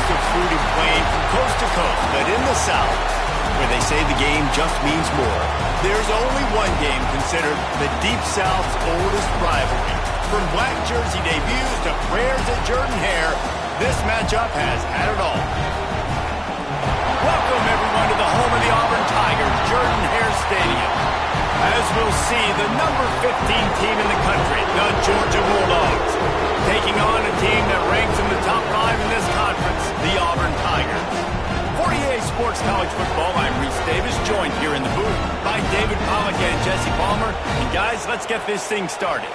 of food and plain from coast to coast, but in the South, where they say the game just means more, there's only one game considered the Deep South's oldest rivalry. From black jersey debuts to prayers at Jordan Hare, this matchup has had it all. Welcome, everyone, to the home of the Auburn Tigers, Jordan Hare Stadium. As we'll see, the number 15 team in the country, the Georgia Bulldogs, taking on a team that ranks in the top 5 in this conference, the Auburn Tigers. For EA Sports College Football, I'm Reese Davis, joined here in the booth by David Pollack and Jesse Palmer. And guys, let's get this thing started.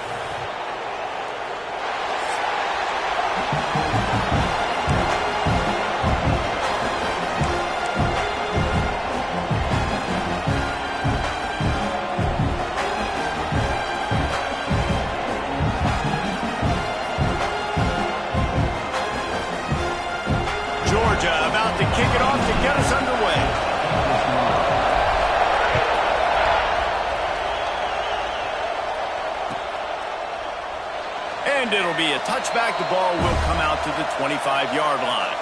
About to kick it off to get us underway. And it'll be a touchback. The ball will come out to the 25-yard line.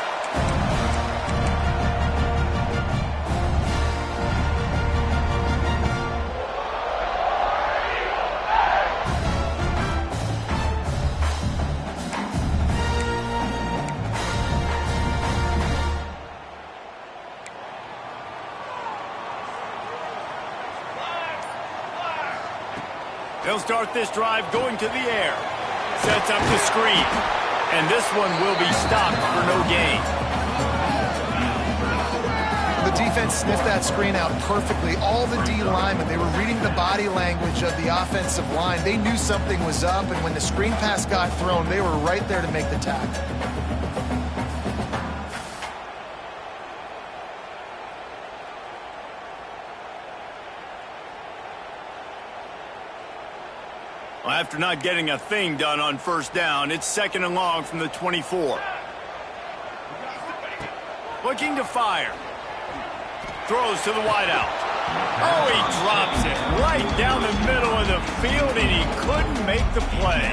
They'll start this drive going to the air. Sets up the screen. And this one will be stopped for no gain. The defense sniffed that screen out perfectly. All the D linemen, they were reading the body language of the offensive line. They knew something was up, and when the screen pass got thrown, they were right there to make the tackle. Well, after not getting a thing done on first down, it's 2nd and long from the 24. Looking to fire. Throws to the wideout. Oh, he drops it right down the middle of the field, and he couldn't make the play.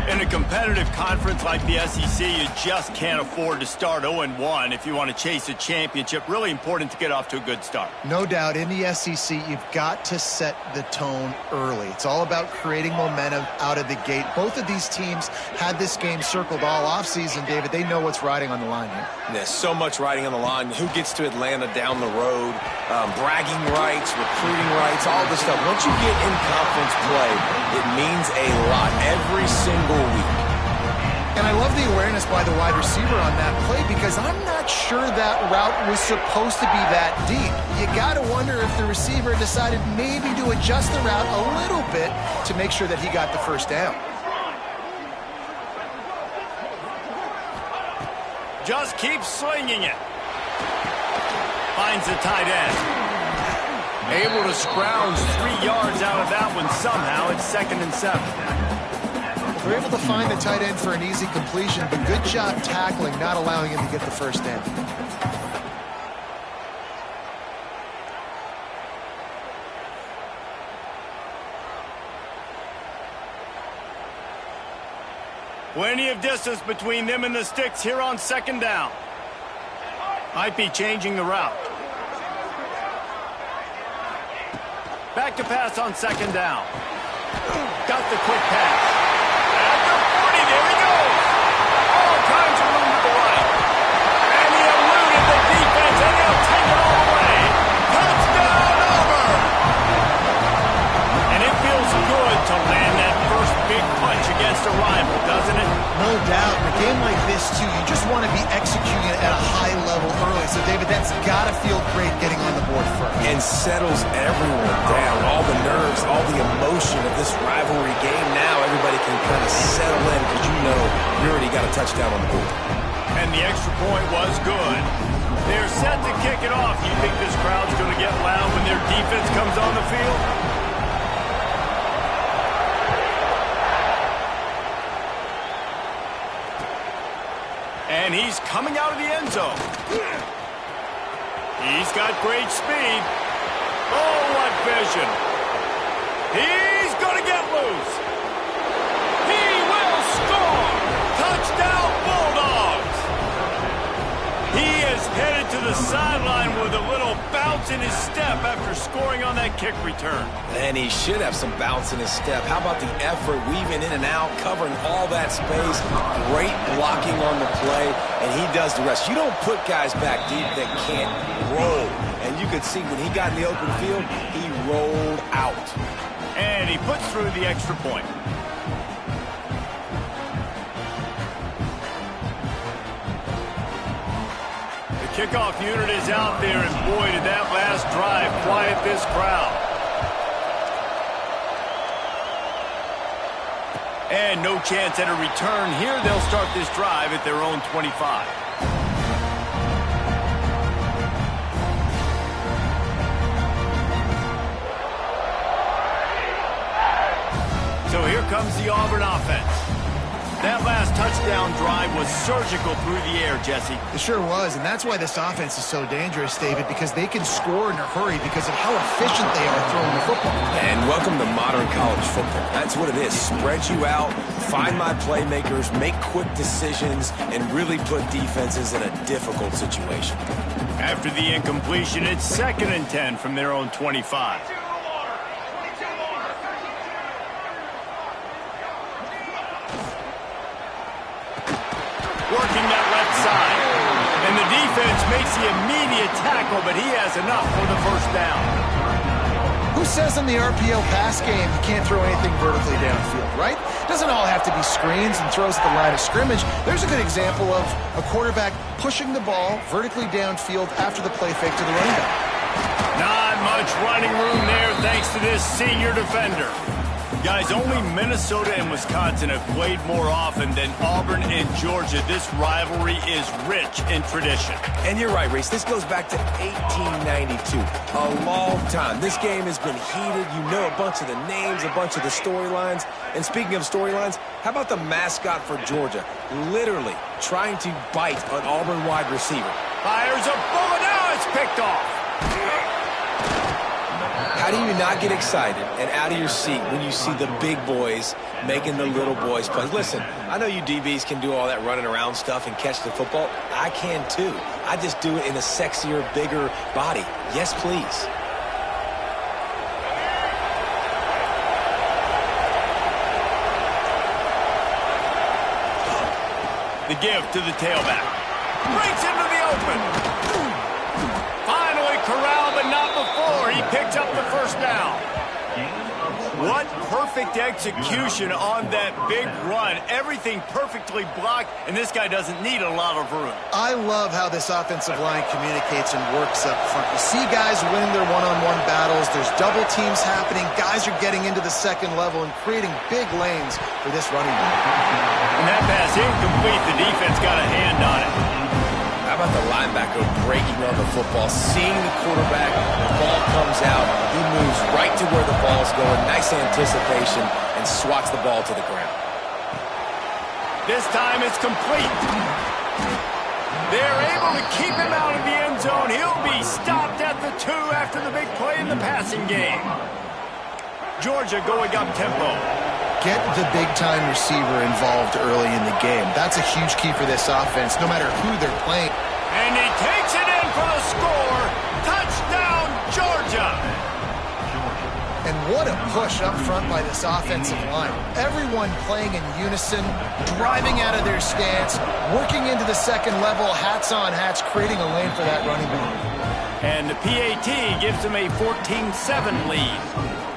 In a competitive conference like the SEC, you just can't afford to start 0-1 if you want to chase a championship. Really important to get off to a good start. No doubt, in the SEC, you've got to set the tone early. It's all about creating momentum out of the gate. Both of these teams had this game circled all offseason, David. They know what's riding on the line here. There's so much riding on the line. Who gets to Atlanta down the road? Bragging rights, recruiting rights, all this stuff. Once you get in conference play, it means a lot every single week. And I love the awareness by the wide receiver on that play because I'm not sure that route was supposed to be that deep. You got to wonder if the receiver decided maybe to adjust the route a little bit to make sure that he got the first down. Just keeps slinging it. Finds the tight end. Able to scrounge 3 yards out of that one somehow. It's 2nd and 7. They're able to find the tight end for an easy completion, but good job tackling, not allowing him to get the first down. Plenty of distance between them and the sticks here on 2nd down. Might be changing the route. Back to pass on 2nd down. Got the quick pass. At the 40, there he goes. All kinds of room to the right. And he eluded the defense, and he'll take it all the way. Touchdown, Auburn! And it feels good to land that first big punch against a rival, doesn't it? No doubt. In a game like this, too, you just want to be executing it at a high level early. So, David, that's got to feel great getting on the board first. And settles everyone down. All the nerves, all the emotion of this rivalry game. Now everybody can kind of settle in because you know you already got a touchdown on the board. And the extra point was good. They're set to kick it off. You think this crowd's going to get loud when their defense comes on the field? And he's coming out of the end zone. He's got great speed. Oh, what vision. He's going to get loose. He will score. Touchdown, Bulldogs. the sideline with a little bounce in his step after scoring on that kick return. And he should have some bounce in his step. How about the effort, weaving in and out, covering all that space, great blocking on the play, and he does the rest. You don't put guys back deep that can't roll. And you could see when he got in the open field, he rolled out. And he puts through the extra point. The kickoff unit is out there, and boy, did that last drive quiet this crowd. And no chance at a return here. They'll start this drive at their own 25. So here comes the Auburn offense. That last touchdown drive was surgical through the air, Jesse. It sure was, and that's why this offense is so dangerous, David, because they can score in a hurry because of how efficient they are throwing the football. And welcome to modern college football. That's what it is. Spread you out, find my playmakers, make quick decisions, and really put defenses in a difficult situation. After the incompletion, it's 2nd and 10 from their own 25. Working that left side. And the defense makes the immediate tackle, but he has enough for the first down. Who says in the RPO pass game you can't throw anything vertically downfield, right? Doesn't all have to be screens and throws at the line of scrimmage. There's a good example of a quarterback pushing the ball vertically downfield after the play fake to the running back. Not much running room there thanks to this senior defender. Guys, only Minnesota and Wisconsin have played more often than Auburn and Georgia. This rivalry is rich in tradition. And you're right, Reese. This goes back to 1892. A long time. This game has been heated. You know a bunch of the names, a bunch of the storylines. And speaking of storylines, how about the mascot for Georgia? Literally trying to bite an Auburn wide receiver. Fires a bullet. Now it's picked off. How do you not get excited and out of your seat when you see the big boys making the little boys play? Listen, I know you DBs can do all that running around stuff and catch the football. I can too. I just do it in a sexier, bigger body. Yes, please. The give to the tailback. Breaks into the open. Finally corralled, but not before. He picked up the first down. What perfect execution on that big run. Everything perfectly blocked, and this guy doesn't need a lot of room. I love how this offensive line communicates and works up front. You see guys winning their one-on-one battles. There's double teams happening. Guys are getting into the second level and creating big lanes for this running back. And that pass incomplete. The defense got a hand on it. How about the linebacker breaking on the football, seeing the quarterback, the ball comes out, he moves right to where the ball's going, nice anticipation, and swats the ball to the ground. This time it's complete. They're able to keep him out of the end zone. He'll be stopped at the 2 after the big play in the passing game. Georgia going up tempo. Get the big-time receiver involved early in the game. That's a huge key for this offense, no matter who they're playing. And he takes it in for the score. Touchdown, Georgia. And what a push up front by this offensive line. Everyone playing in unison, driving out of their stance, working into the second level, hats on hats, creating a lane for that running back. And the PAT gives them a 14-7 lead.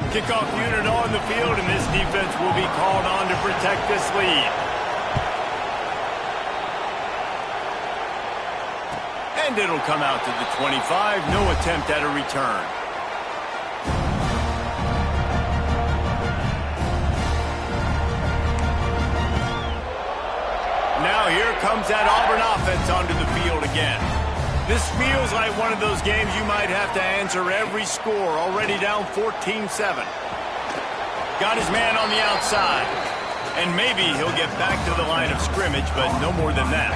Kickoff unit on the field, and this defense will be called on to protect this lead. And it'll come out to the 25. No attempt at a return. Now here comes that Auburn offense onto the field again. This feels like one of those games you might have to answer every score. Already down 14-7. Got his man on the outside. And maybe he'll get back to the line of scrimmage, but no more than that.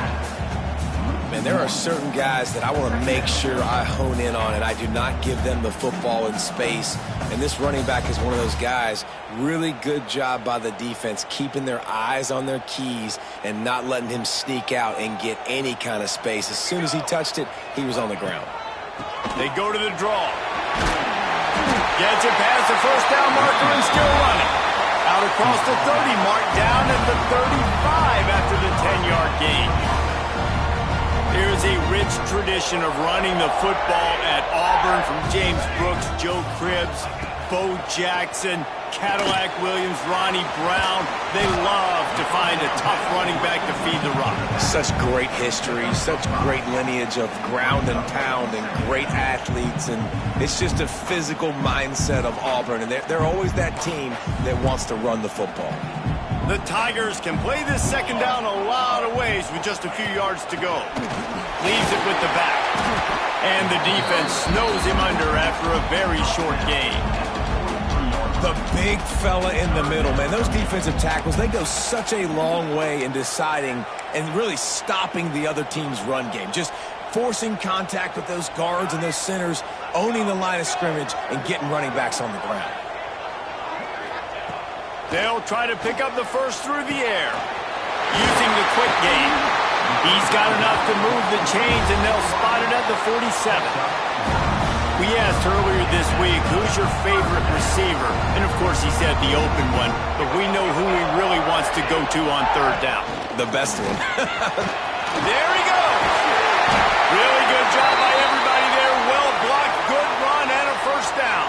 man, there are certain guys that I want to make sure I hone in on, and I do not give them the football in space. And this running back is one of those guys. Really good job by the defense, keeping their eyes on their keys and not letting him sneak out and get any kind of space. As soon as he touched it, he was on the ground. They go to the draw. Gets it past the first down marker and still running. Out across the 30 mark, down at the 35 after the 10-yard gain. There's a rich tradition of running the football at Auburn from James Brooks, Joe Cribbs, Bo Jackson, Cadillac Williams, Ronnie Brown. They love to find a tough running back to feed the run. Such great history, such great lineage of ground and pound and great athletes. And it's just a physical mindset of Auburn. And they're always that team that wants to run the football. The Tigers can play this second down a lot of ways with just a few yards to go. Leaves it with the back. And the defense snows him under after a very short gain. The big fella in the middle, man. Those defensive tackles, they go such a long way in deciding and really stopping the other team's run game. Just forcing contact with those guards and those centers, owning the line of scrimmage, and getting running backs on the ground. They'll try to pick up the first through the air, using the quick game. He's got enough to move the chains, and they'll spot it at the 47. We asked earlier this week, who's your favorite receiver? And, of course, he said the open one, but we know who he really wants to go to on third down. The best one. There he goes. Really good job by everybody there. Well blocked, good run, and a first down.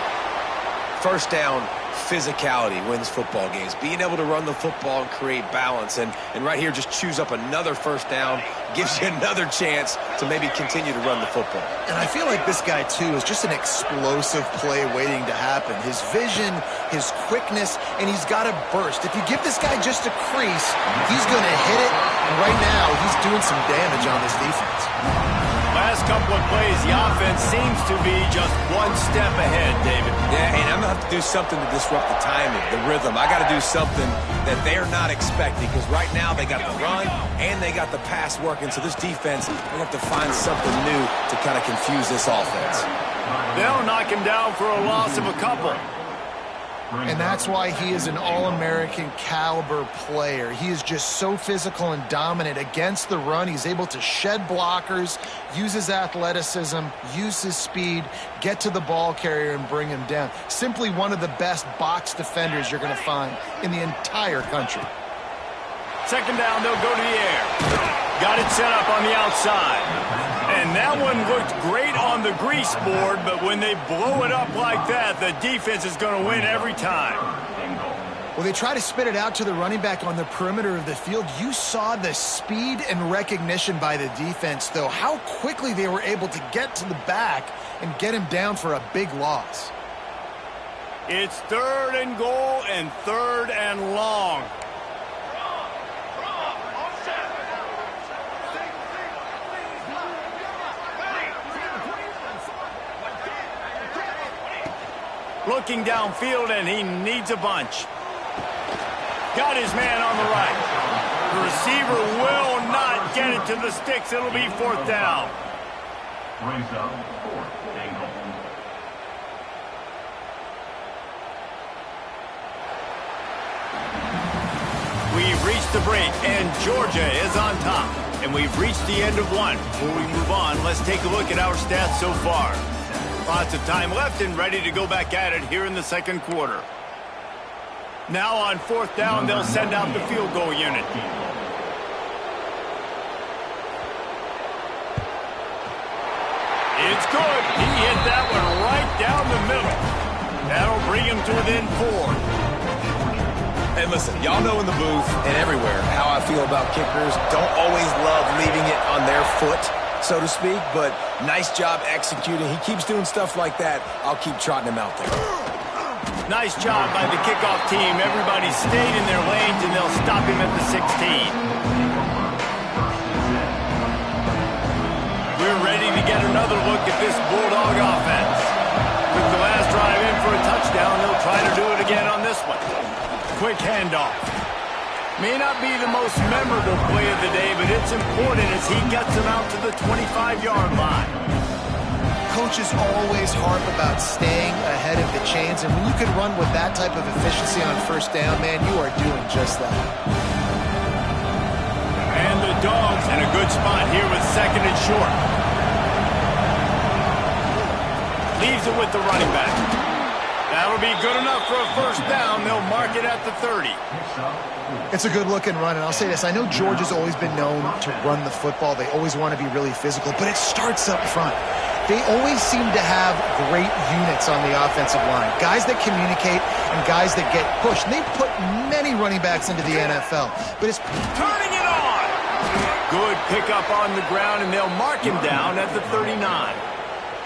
First down, physicality wins football games. Being able to run the football and create balance. And right here, just choose up another first down, gives you another chance to maybe continue to run the football. And I feel like this guy, too, is just an explosive play waiting to happen. His vision, his quickness, and he's got a burst. If you give this guy just a crease, he's going to hit it. And right now, he's doing some damage on this defense. Last couple of plays, the offense seems to be just one step ahead, David. Yeah, and I'm going to have to do something to disrupt the timing, the rhythm. I got to do something that they're not expecting, because right now they got the run and they got the pass working. So this defense, they have to find something new to kind of confuse this offense. They'll knock him down for a loss of a couple. And that's why he is an All-American caliber player. He is just so physical and dominant against the run. He's able to shed blockers, use his athleticism, use his speed, get to the ball carrier and bring him down. Simply one of the best box defenders you're going to find in the entire country. Second down, they'll go to the air. Got it set up on the outside. And that one looked great on the grease board, but when they blow it up like that, the defense is going to win every time. Well, they try to spit it out to the running back on the perimeter of the field. You saw the speed and recognition by the defense, though, how quickly they were able to get to the back and get him down for a big loss. It's third and goal and third and long. Looking downfield, and he needs a bunch. Got his man on the right. The receiver will not get it to the sticks. It'll be fourth down. We've reached the break, and Georgia is on top. And we've reached the end of one. Before we move on, let's take a look at our stats so far. Lots of time left and ready to go back at it here in the second quarter. Now on fourth down, they'll send out the field goal unit. It's good. He hit that one right down the middle. That'll bring him to within 4. And listen, y'all know in the booth and everywhere how I feel about kickers. Don't always love leaving it on their foot, so to speak, but nice job executing. He keeps doing stuff like that. I'll keep trotting him out there. Nice job by the kickoff team. Everybody stayed in their lanes, and they'll stop him at the 16. We're ready to get another look at this Bulldog offense. With the last drive in for a touchdown, they'll try to do it again on this one. Quick handoff. May not be the most memorable play of the day, but it's important as he gets him out to the 25-yard line. Coaches always harp about staying ahead of the chains, and when you can run with that type of efficiency on first down, man, you are doing just that. And the Dogs in a good spot here with second and short. Leaves it with the running back. That'll be good enough for a first down. They'll mark it at the 30. It's a good-looking run, and I'll say this. I know Georgia's always been known to run the football. They always want to be really physical, but it starts up front. They always seem to have great units on the offensive line, guys that communicate and guys that get pushed. And they've put many running backs into the NFL, but it's turning it on. Good pickup on the ground, and they'll mark him down at the 39.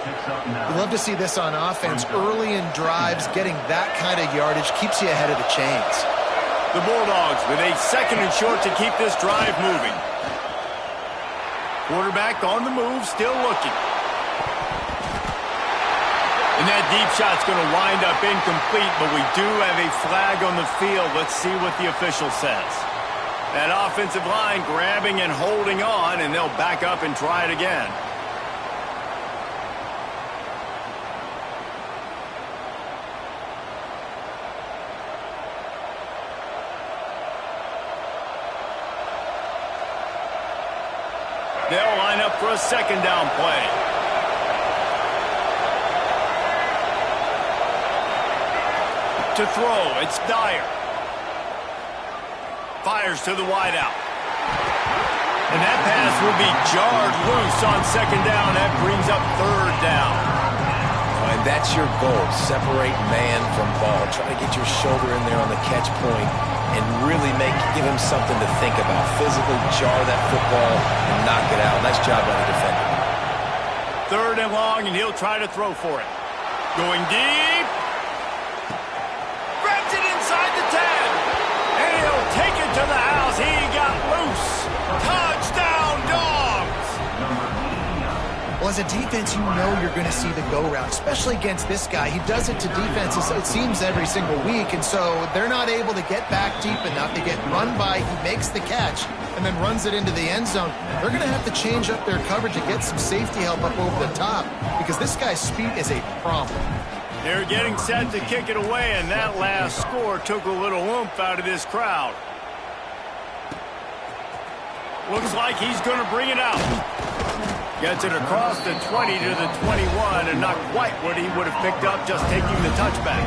You love to see this on offense. Early in drives, getting that kind of yardage keeps you ahead of the chains. The Bulldogs with a second and short to keep this drive moving. Quarterback on the move, still looking. And that deep shot's going to wind up incomplete, but we do have a flag on the field. Let's see what the official says. That offensive line grabbing and holding on, and they'll back up and try it again. They'll line up for a second down play. To throw, it's Dyer. Fires to the wideout. And that pass will be jarred loose on second down. That brings up third down. And that's your goal. Separate man from ball. Try to get your shoulder in there on the catch point and really give him something to think about. Physically jar that football and knock it out. Nice job by the defender. Third and long, and he'll try to throw for it. Going deep. Grabs it inside the 10. And he'll take it to the house. He got loose. Touchdown, Dogs. Well, as a defense, you know you're going to see the go route, especially against this guy. He does it to defenses, it seems, every single week, and so they're not able to get back deep enough. They get run by, he makes the catch, and then runs it into the end zone. They're going to have to change up their coverage and get some safety help up over the top because this guy's speed is a problem. They're getting set to kick it away, and that last score took a little oomph out of this crowd. Looks like he's going to bring it out. Gets it across the 20 to the 21, and not quite what he would have picked up just taking the touchback.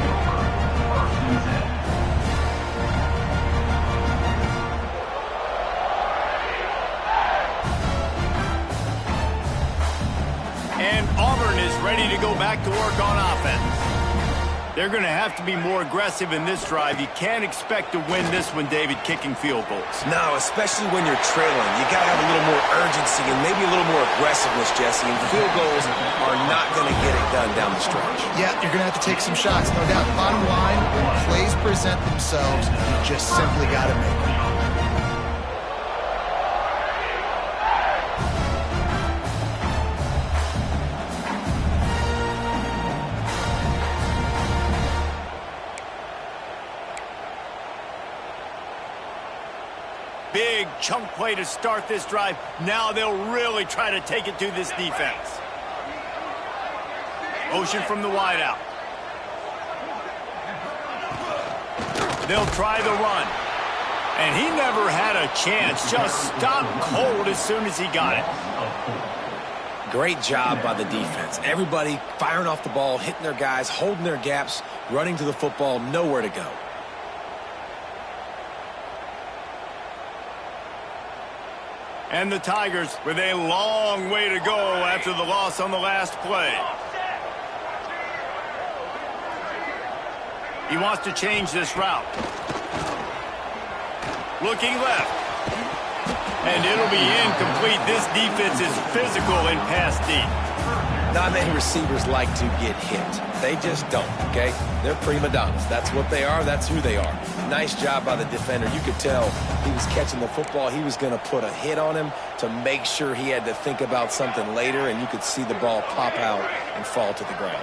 And Auburn is ready to go back to work on offense. They're going to have to be more aggressive in this drive. You can't expect to win this one, David, kicking field goals. No, especially when you're trailing. You got to have a little more urgency and maybe a little more aggressiveness, Jesse. And field goals are not going to get it done down the stretch. Yeah, you're going to have to take some shots, no doubt. Bottom line, when plays present themselves, you just simply got to make them. Big chunk play to start this drive. Now they'll really try to take it to this defense. Motion from the wideout. They'll try the run. And he never had a chance. Just stopped cold as soon as he got it. Great job by the defense. Everybody firing off the ball, hitting their guys, holding their gaps, running to the football, nowhere to go. And the Tigers with a long way to go after the loss on the last play. He wants to change this route. Looking left. And it'll be incomplete. This defense is physical in pass deep. Not many receivers like to get hit. They just don't, okay? They're prima donnas. That's what they are. That's who they are. Nice job by the defender. You could tell he was catching the football. He was going to put a hit on him to make sure he had to think about something later, and you could see the ball pop out and fall to the ground.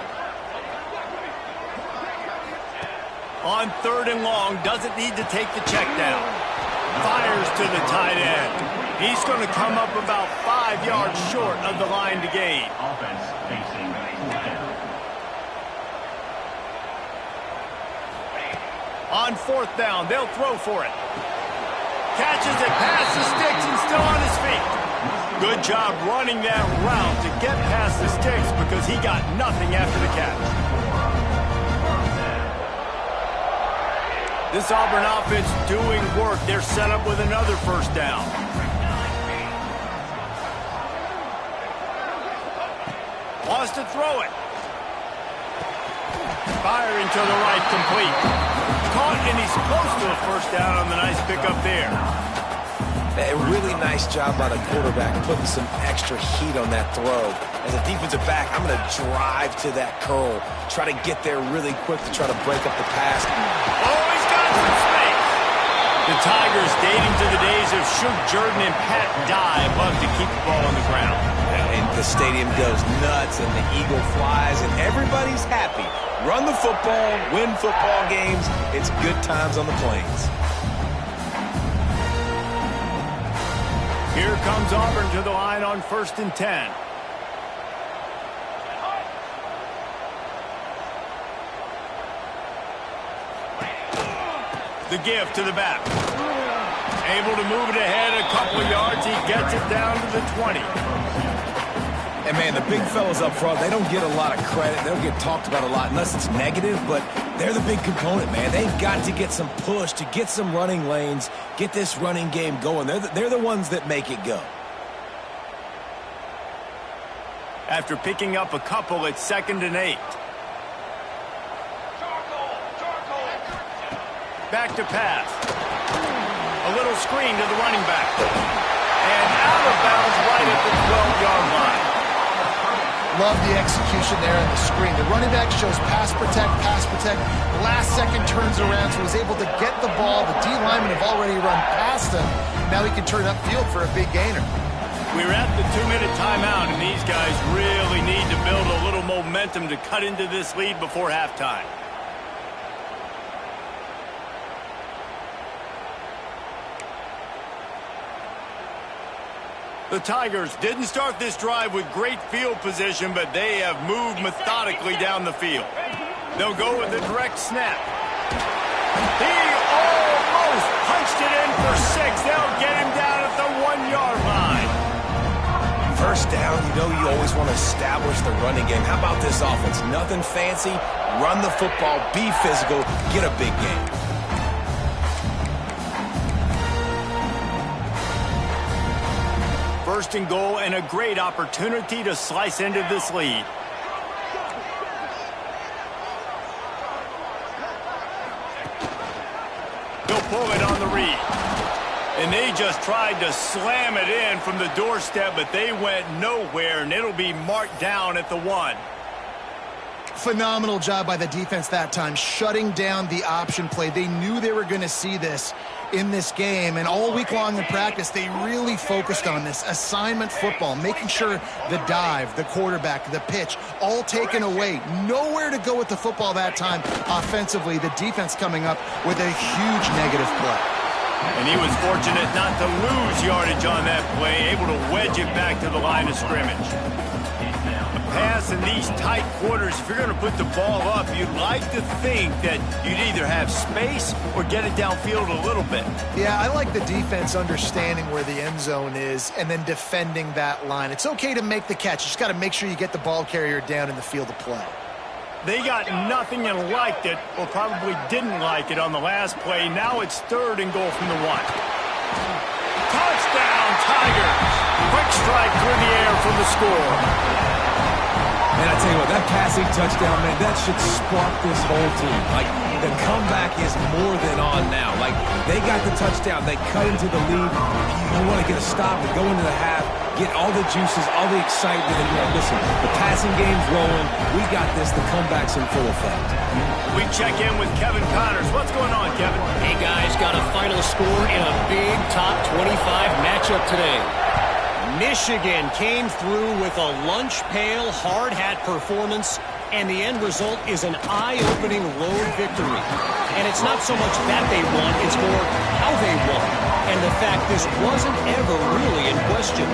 On third and long, doesn't need to take the check down. Fires to the tight end. He's going to come up about 5 yards short of the line to gain. Offense facing On 4th down, they'll throw for it. Catches it past the sticks and still on his feet. Good job running that route to get past the sticks because he got nothing after the catch. This Auburn offense doing work. They're set up with another 1st down. Wants to throw it. Firing to the right, complete. Caught, and he's close to a 1st down on the nice pickup there. A really nice job by the quarterback putting some extra heat on that throw. As a defensive back, I'm going to drive to that curl, try to get there really quick to try to break up the pass. Oh, he's got some space. The Tigers, dating to the days of Shug Jordan and Pat Dye, love to keep the ball on the ground. And the stadium goes nuts, and the eagle flies, and everybody's happy. Run the football, win football games. It's good times on the plains. Here comes Auburn to the line on 1st and 10. The give to the back. Able to move it ahead a couple of yards. He gets it down to the 20. And, man, the big fellas up front, they don't get a lot of credit. They don't get talked about a lot unless it's negative, but they're the big component, man. They've got to get some push to get some running lanes, get this running game going. They're the ones that make it go. After picking up a couple, it's 2nd and 8. Back to pass. A little screen to the running back. And out of bounds right at the 12-yard line. Love the execution there on the screen. The running back shows pass protect, pass protect. Last second turns around, so he's able to get the ball. The D linemen have already run past him. Now he can turn upfield for a big gainer. We're at the 2-minute timeout, and these guys really need to build a little momentum to cut into this lead before halftime. The Tigers didn't start this drive with great field position, but they have moved methodically down the field. They'll go with a direct snap. He almost punched it in for 6. They'll get him down at the 1-yard line. 1st down, you know you always want to establish the running game. How about this offense? Nothing fancy. Run the football, be physical, get a big game. 1st and goal, and a great opportunity to slice into this lead. They'll pull it on the read. And they just tried to slam it in from the doorstep, but they went nowhere, and it'll be marked down at the 1. Phenomenal job by the defense that time, shutting down the option play. They knew they were going to see this in this game, and all week long in practice, they really focused on this assignment football, making sure the dive, the quarterback, the pitch, all taken away. Nowhere to go with the football that time offensively. The defense coming up with a huge negative play. And he was fortunate not to lose yardage on that play, able to wedge it back to the line of scrimmage. Pass in these tight quarters, if you're going to put the ball up, you'd like to think that you'd either have space or get it downfield a little bit. Yeah, I like the defense understanding where the end zone is and then defending that line. It's okay to make the catch. You just got to make sure you get the ball carrier down in the field of play. They got nothing and liked it, or probably didn't like it on the last play. Now it's 3rd and goal from the 1. Touchdown, Tigers! Quick strike through the air for the score. And I tell you what, that passing touchdown, man, that should spark this whole team. Like, the comeback is more than on now. Like, they got the touchdown. They cut into the lead. You want to get a stop and go into the half, get all the juices, all the excitement. And you're like, listen, the passing game's rolling. We got this. The comeback's in full effect. We check in with Kevin Connors. What's going on, Kevin? Hey, guys, got a final score in a big top 25 matchup today. Michigan came through with a lunch pail hard hat performance And the end result is an eye-opening road victory. And it's not so much that they won, it's more how they won. And the fact this wasn't ever really in question.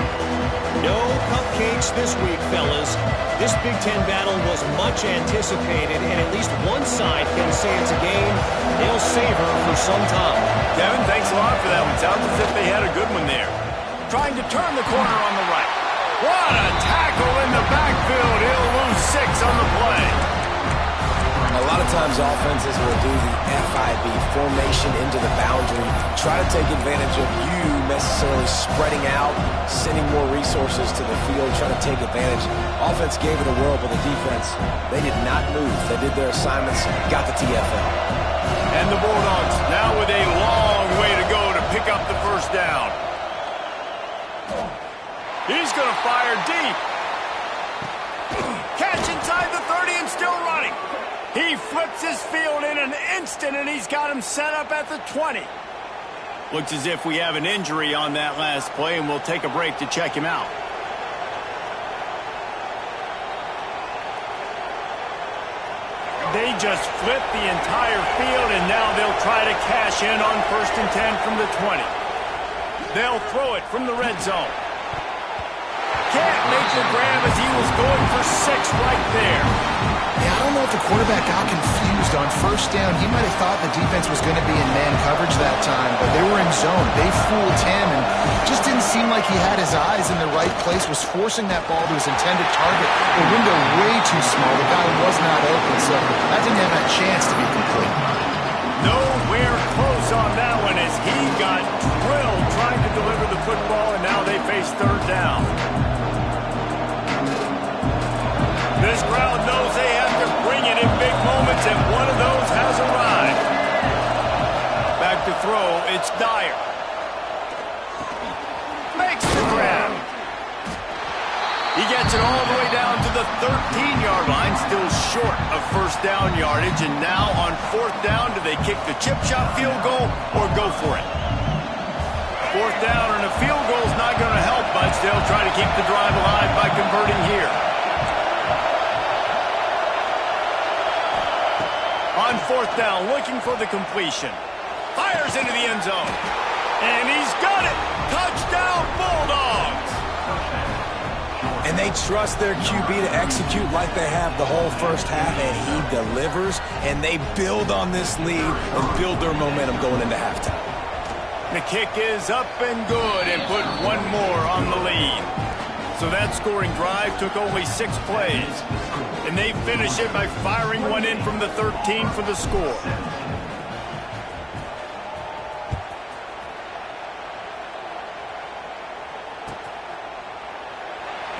No cupcakes this week, fellas. This Big Ten battle was much anticipated, and at least one side can say it's a game they'll savor for some time. Kevin, thanks a lot for that one. Sounds as if they had a good one there. Trying to turn the corner on the right. What a tackle in the backfield. He'll lose 6 on the play. A lot of times offenses will do the FIB, formation into the boundary, try to take advantage of you necessarily spreading out, sending more resources to the field, trying to take advantage. Offense gave it a whirl, but the defense, they did not move. They did their assignments, got the TFL. And the Bulldogs now with a long way to go to pick up the first down. He's going to fire deep. Catch inside the 30 and still running. He flips his field in an instant, and he's got him set up at the 20. Looks as if we have an injury on that last play, and we'll take a break to check him out. They just flipped the entire field, and now they'll try to cash in on 1st and 10 from the 20. They'll throw it from the red zone. Can't make the grab as he was going for 6 right there. Yeah, I don't know if the quarterback got confused on 1st down. He might have thought the defense was going to be in man coverage that time, but they were in zone. They fooled him, and just didn't seem like he had his eyes in the right place, was forcing that ball to his intended target. The window way too small. The guy was not open, so that didn't have a chance to be complete. Nowhere close on that one as he got drilled trying to deliver the football, and now they face 3rd down. This crowd knows they have to bring it in big moments, and one of those has arrived. Back to throw, it's Dyer. Makes the grab. He gets it all the way down to the 13-yard line, still short of 1st down yardage, and now on 4th down, do they kick the chip shot field goal or go for it? 4th down and a field goal is not going to help much. They'll try to keep the drive alive by converting here. On 4th down, looking for the completion. Fires into the end zone. And he's got it. Touchdown, Bulldogs. And they trust their QB to execute like they have the whole first half, and he delivers, and they build on this lead and build their momentum going into halftime. The kick is up and good and put one more on the lead. So that scoring drive took only 6 plays. And they finish it by firing one in from the 13 for the score.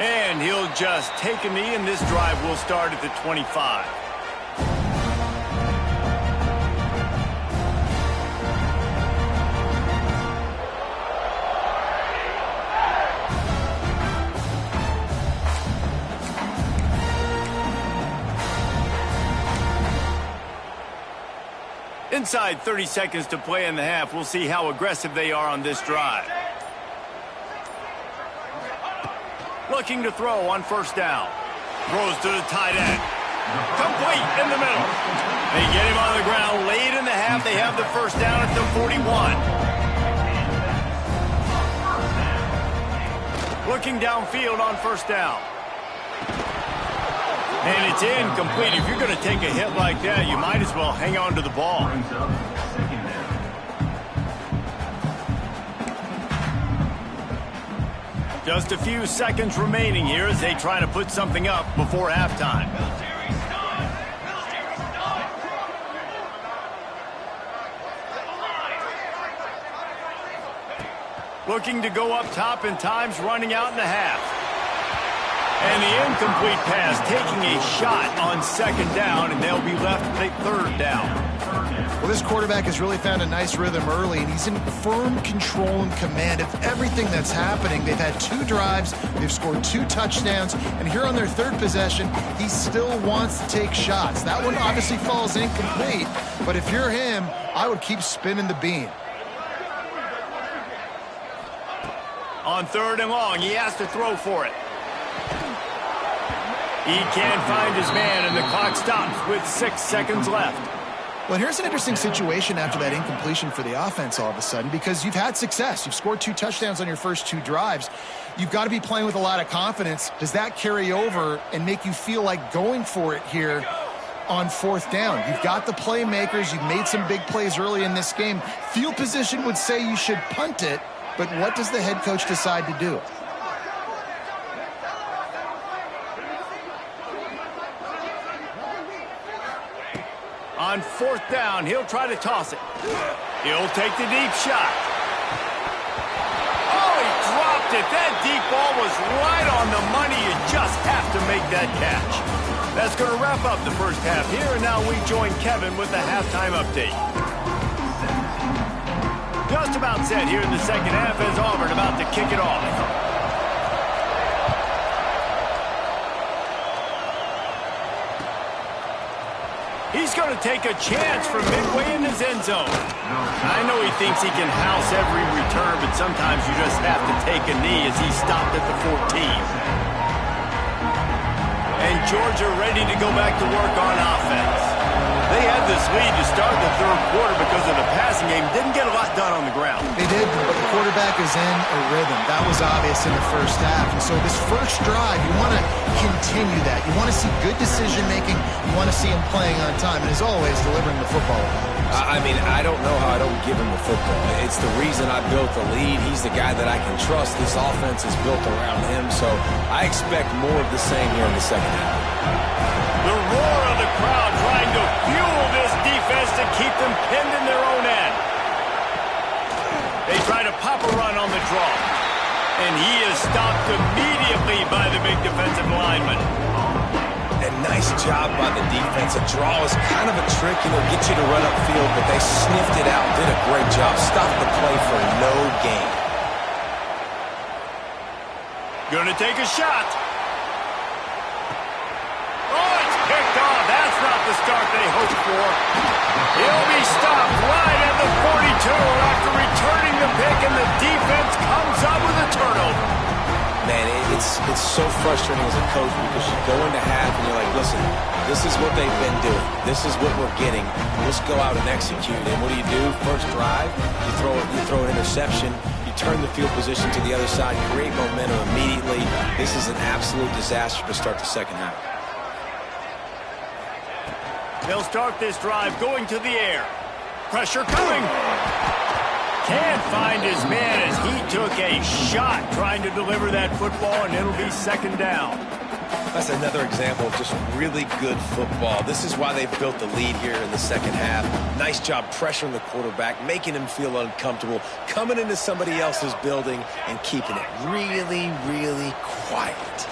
And he'll just take a knee, and this drive will start at the 25. Inside 30 seconds to play in the half. We'll see how aggressive they are on this drive. Looking to throw on 1st down. Throws to the tight end. Complete in the middle. They get him on the ground late in the half. They have the 1st down at the 41. Looking downfield on 1st down. And it's incomplete. If you're going to take a hit like that, you might as well hang on to the ball. Just a few seconds remaining here as they try to put something up before halftime. Looking to go up top, and time's running out in the half. And the incomplete pass taking a shot on 2nd down, and they'll be left with a 3rd down. Well, this quarterback has really found a nice rhythm early, and he's in firm control and command of everything that's happening. They've had 2 drives, they've scored 2 touchdowns, and here on their 3rd possession, he still wants to take shots. That one obviously falls incomplete, but if you're him, I would keep spinning the beam. On 3rd and long, he has to throw for it. He can't find his man, and the clock stops with 6 seconds left. Well, here's an interesting situation after that incompletion for the offense all of a sudden, because you've had success. You've scored 2 touchdowns on your first 2 drives. You've got to be playing with a lot of confidence. Does that carry over and make you feel like going for it here on 4th down? You've got the playmakers. You've made some big plays early in this game. Field position would say you should punt it, but what does the head coach decide to do? On 4th down, he'll try to toss it. He'll take the deep shot. Oh, he dropped it. That deep ball was right on the money. You just have to make that catch. That's going to wrap up the first half here, and now we join Kevin with the halftime update. Just about set here in the second half as Auburn about to kick it off. He's going to take a chance from midway in his end zone. I know he thinks he can house every return, but sometimes you just have to take a knee as he stopped at the 14. And Georgia ready to go back to work on offense. They had this lead to start the 3rd quarter because of the passing game. Didn't get a lot done on the ground. They did, but the quarterback is in a rhythm. That was obvious in the first half. And so this first drive, you want to continue that. You want to see good decision-making. You want to see him playing on time. And as always, delivering the football. I mean, I don't know how I don't give him the football. It's the reason I built the lead. He's the guy that I can trust. This offense is built around him, so I expect more of the same here in the second half. The roar of the crowd trying to fuel this defense to keep them pinned in their own end. They try to pop a run on the draw. And he is stopped immediately by the big defensive lineman. And nice job by the defense. A draw is kind of a trick, get you to run upfield, but they sniffed it out, did a great job. Stopped the play for no gain. Gonna take a shot. Oh, it's picked off. That's not the start they hoped for. He'll be stopped right at the 42 after returning the pick, and the defense comes up with a turnover. Man, it's so frustrating as a coach because you go into half and you're like, listen, this is what they've been doing. This is what we're getting. Let's go out and execute. And what do? First drive, you throw an interception. You turn the field position to the other side, create momentum immediately. This is an absolute disaster to start the second half. They'll start this drive going to the air. Pressure coming. Can't find his man as he took a shot trying to deliver that football, and it'll be 2nd down. That's another example of just really good football. This is why they've built the lead here in the second half. Nice job pressuring the quarterback, making him feel uncomfortable, coming into somebody else's building and keeping it really, really quiet.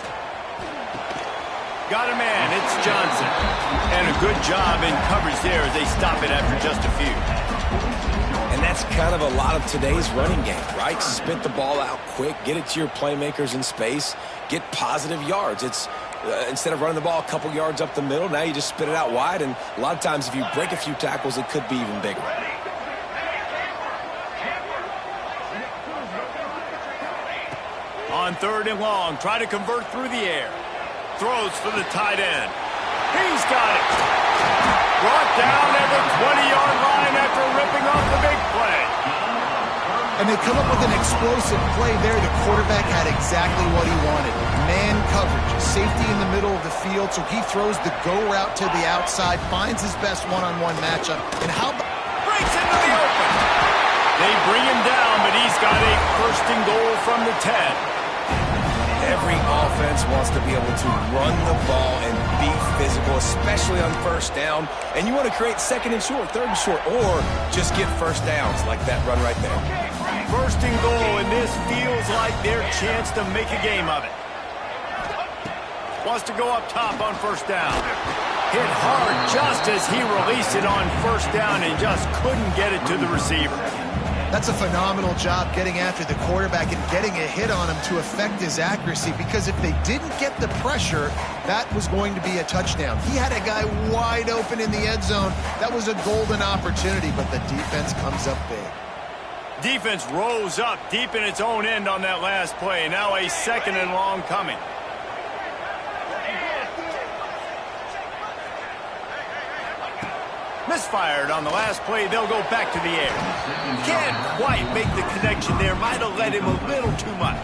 Got a man, it's Johnson. And a good job in coverage there as they stop it after just a few. And that's kind of a lot of today's running game, right? Spit the ball out quick, get it to your playmakers in space, get positive yards. It's instead of running the ball a couple yards up the middle, now you just spit it out wide, and a lot of times if you break a few tackles, it could be even bigger. On 3rd and long, try to convert through the air. Throws for the tight end. He's got it. Brought down at the 20-yard line after ripping off the big play. And they come up with an explosive play there. The quarterback had exactly what he wanted. Man coverage, safety in the middle of the field, so he throws the go route to the outside, finds his best one-on-one matchup, and how about... Breaks into the open. They bring him down, but he's got a 1st and goal from the 10. Every offense wants to be able to run the ball and be physical, especially on 1st down. And you want to create 2nd and short, 3rd and short, or just get 1st downs like that run right there. 1st and goal, and this feels like their chance to make a game of it. Wants to go up top on 1st down. Hit hard just as he released it on 1st down and just couldn't get it to the receiver. That's a phenomenal job getting after the quarterback and getting a hit on him to affect his accuracy, because if they didn't get the pressure, that was going to be a touchdown. He had a guy wide open in the end zone. That was a golden opportunity, but the defense comes up big. Defense rose up deep in its own end on that last play. Now a 2nd and long coming. Misfired on the last play. They'll go back to the air. Can't quite make the connection there. Might have led him a little too much.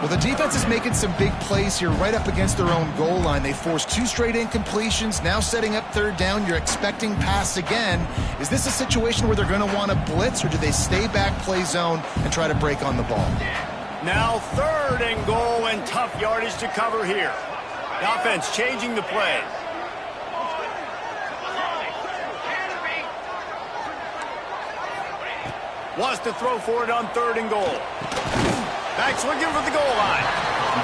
Well, the defense is making some big plays here right up against their own goal line. They forced 2 straight incompletions, now setting up third down. You're expecting pass again. Is this a situation where they're going to want to blitz, or do they stay back, play zone, and try to break on the ball? Now 3rd and goal, and tough yardage to cover here. The offense changing the play. Wants to throw for it on 3rd and goal. Backs looking for the goal line.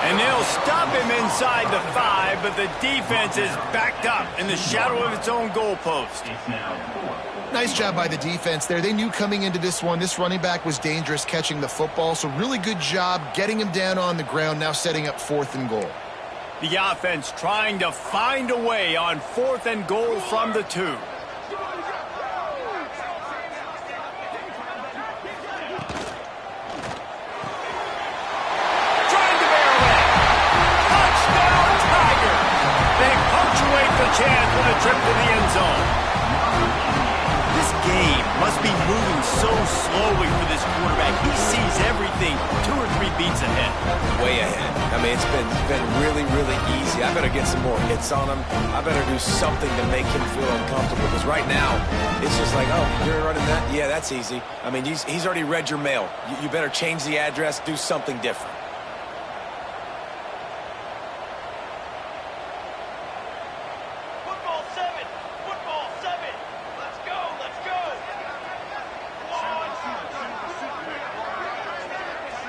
And they'll stop him inside the 5, but the defense is backed up in the shadow of its own goalpost. Nice job by the defense there. They knew coming into this one, this running back was dangerous catching the football, so really good job getting him down on the ground, now setting up 4th and goal. The offense trying to find a way on 4th and goal from the 2. Chance with a trip to the end zone. This game must be moving so slowly for this quarterback. He sees everything 2 or 3 beats ahead. Way ahead. I mean, it's been really, really easy. I better get some more hits on him. I better do something to make him feel uncomfortable, because right now, it's just like, oh, you're running that? Yeah, that's easy. I mean, he's already read your mail. You better change the address, do something different.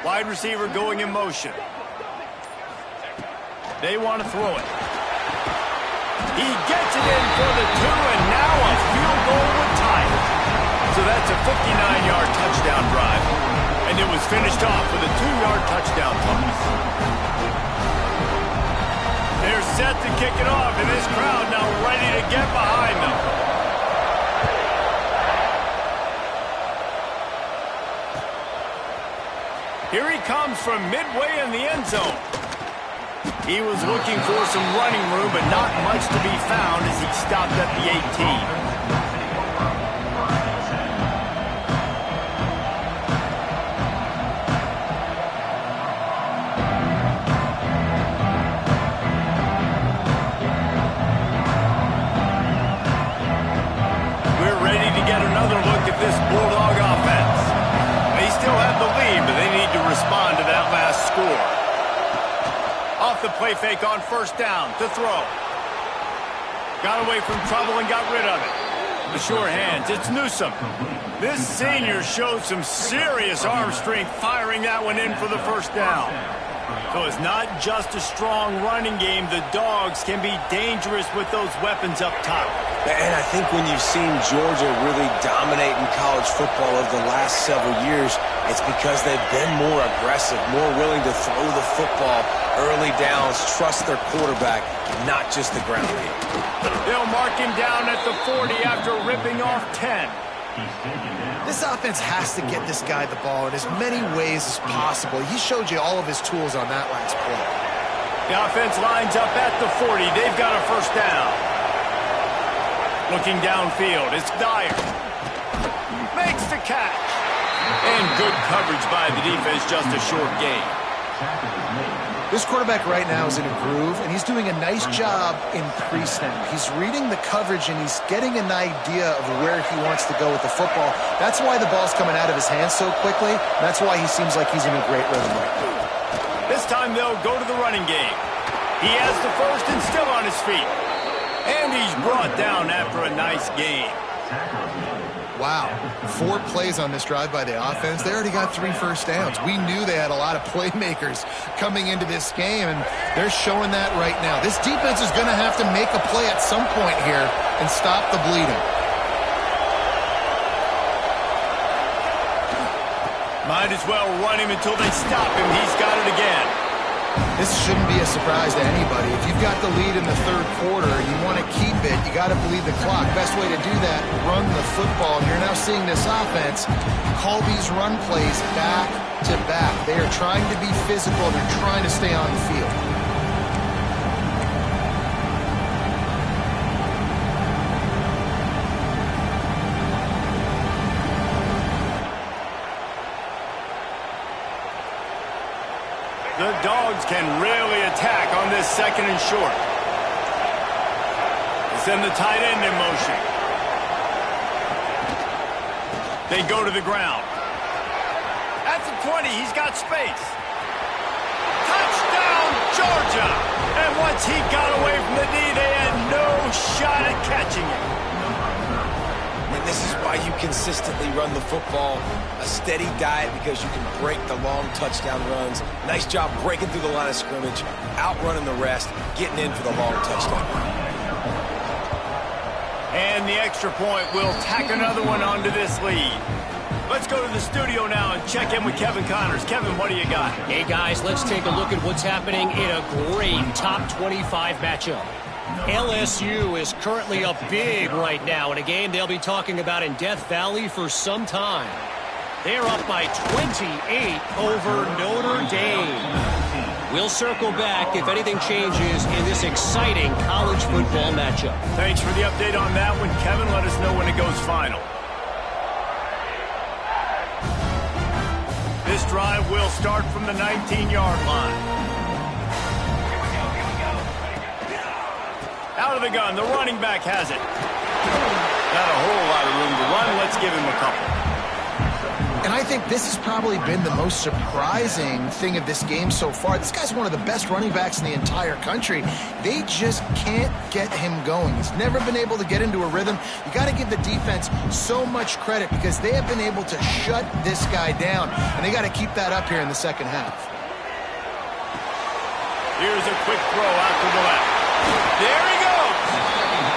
Wide receiver going in motion. They want to throw it. He gets it in for the 2, and now a field goal would tie it. So that's a 59-yard touchdown drive. And it was finished off with a 2-yard touchdown toss. They're set to kick it off, and this crowd now ready to get behind them. Here he comes from midway in the end zone. He was looking for some running room, but not much to be found as he stopped at the 18. We're ready to get another look at this Bulldog offense. They still have the lead, but they need to respond to that last score. Off the play fake on 1st down to throw. Got away from trouble and got rid of it. The sure hands, it's Newsome. This senior showed some serious arm strength firing that one in for the 1st down. So it's not just a strong running game. The Dogs can be dangerous with those weapons up top. And I think when you've seen Georgia really dominate in college football over the last several years, it's because they've been more aggressive, more willing to throw the football early downs, trust their quarterback, not just the ground game. They'll mark him down at the 40 after ripping off 10. This offense has to get this guy the ball in as many ways as possible. He showed you all of his tools on that last play. The offense lines up at the 40. They've got a 1st down. Looking downfield, it's Dyer. Makes the catch. And good coverage by the defense, just a short gain. This quarterback right now is in a groove, and he's doing a nice job in pre-snap. He's reading the coverage, and he's getting an idea of where he wants to go with the football. That's why the ball's coming out of his hands so quickly. That's why he seems like he's in a great rhythm right now. This time they'll go to the running game. He has the 1st and still on his feet. And he's brought down after a nice gain. Wow, 4 plays on this drive by the offense. They already got 3 first downs. We knew they had a lot of playmakers coming into this game, and they're showing that right now. This defense is going to have to make a play at some point here and stop the bleeding. Might as well run him until they stop him. He's got it again. This shouldn't be a surprise to anybody. If you've got the lead in the 3rd quarter, you want to keep it, you got to bleed the clock. Best way to do that, run the football. And you're now seeing this offense call these run plays back to back. They are trying to be physical. They're trying to stay on the field. The Dogs can really attack on this second and short. They send the tight end in motion. They go to the ground. At the 20, he's got space. Touchdown, Georgia! And once he got away from the knee, they had no shot at catching it. And this is why you consistently run the football. A steady diet because you can break the long touchdown runs. Nice job breaking through the line of scrimmage, outrunning the rest, getting in for the long touchdown. And the extra point will tack another one onto this lead. Let's go to the studio now and check in with Kevin Connors. Kevin, what do you got? Hey, guys, let's take a look at what's happening in a great top 25 matchup. LSU is currently up big right now in a game they'll be talking about in Death Valley for some time. They're up by 28 over Notre Dame. We'll circle back if anything changes in this exciting college football matchup. Thanks for the update on that one, Kevin. Let us know when it goes final. This drive will start from the 19-yard line. Out of the gun, the running back has it. Not a whole lot of room to run. Let's give him a couple. And I think this has probably been the most surprising thing of this game so far. This guy's one of the best running backs in the entire country. They just can't get him going. He's never been able to get into a rhythm. You got to give the defense so much credit because they have been able to shut this guy down, and they got to keep that up here in the second half. Here's a quick throw out to the left. There he goes.